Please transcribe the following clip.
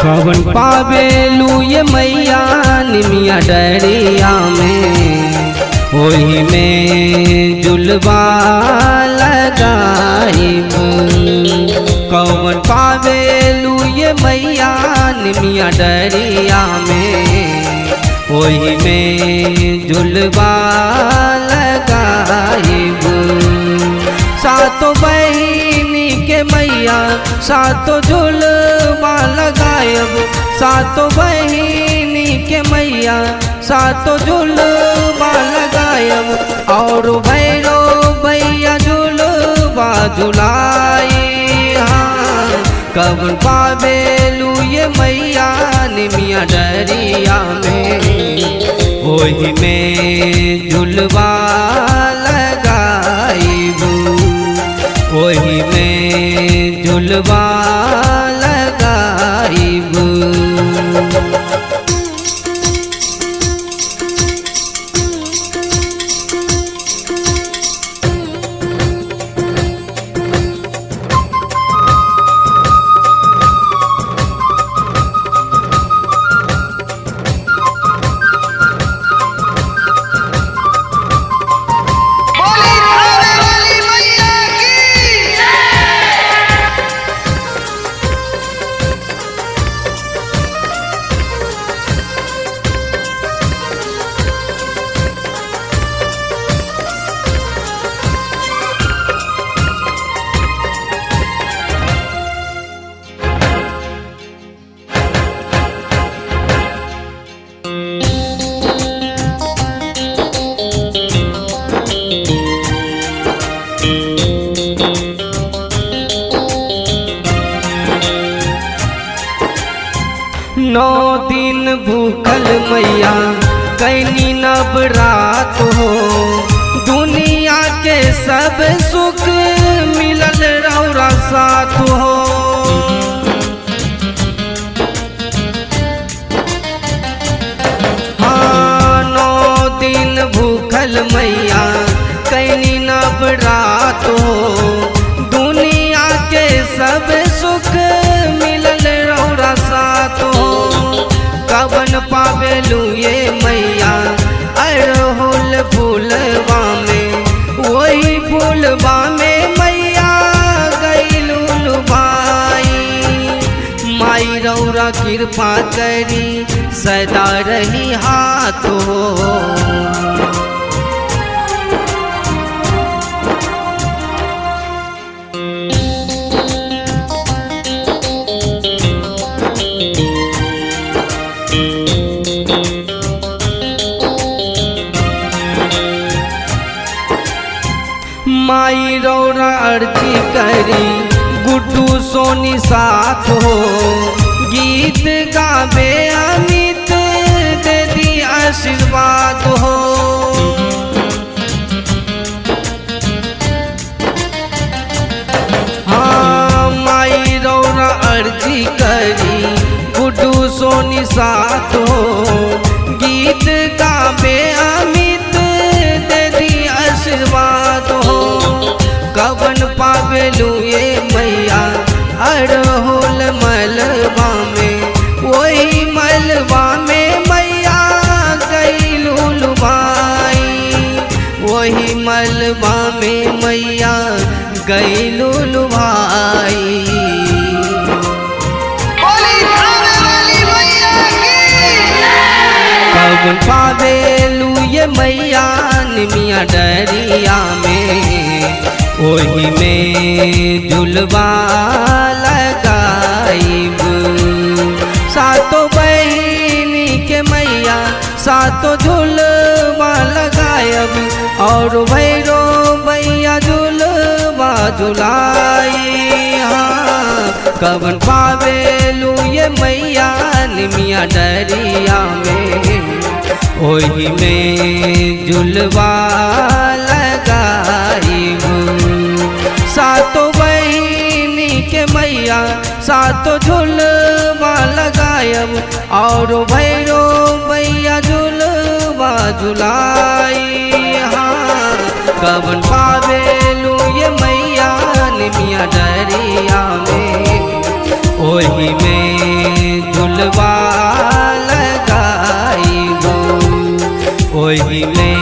कवन पावेलू ये मैया निमिया डरिया में, वही में जुलवा लगाइब। कवन पावेलू ये मैया निमिया डरिया में, वही में जुलवा लगाइब। सातों बहिनी के मैया सातों जुलवा लगायब। सातों बहिनी के मैया सातों जुलवा लगायब। और भैरो भैया जुलवा जुलाई। हाँ कवन पावेलू ये मैया निमिया डरिया में, वही में जुलवा लगाइब। वही में जुलवा लगाइब। नौ दिन भूखल मैया कैनी नवरात हो, दुनिया के सब सुख मिलल रौरा साथ हो। हाँ 9 दिन भूखल मैया कैनी नवरात हो, दुनिया के सब सुख मिलल रौरा साथ हो। कवन पावेलू ये मैया अड़हुल फूलवा में, वही फूलवा में मैया गइलू लुभाई। माई रौरा कृपा करी सदा रही हाथो। माई रौरा अर्जी करी गुड्डू सोनी साथ हो, गीत गावे अमित दे दी आशीर्वाद हो। हाँ माई रौरा अर्जी करी गुड्डू सोनी साथ हो, गीत गावे अमित दे दी आशीर्वाद हो। कवन पावेलू ये मैया अड़हुल मलबा में, वही मलबा में मैया गइलू लुभाई। वही मलबा में मैया गइलू लुभाई। कवन पावेलू ये मैया निमिया डरिया में, वही में जुलवा लगाइब। सातों बहिनी के मैया सातों जुलवा लगायब। और भैरो भैया जुलवा जुलाई। हाँ कवन पावेलू ये मैया निमिया डरिया में, वही में जुलवा लगाइब। सातों बहिनी के मैया सातों झुलवा लगायब। और भैरो भैया झुलवा झुलाई। हाँ कवन पावेलू ये मैया निमिया डरिया में, वही में झुलवा लगाइबो ओही में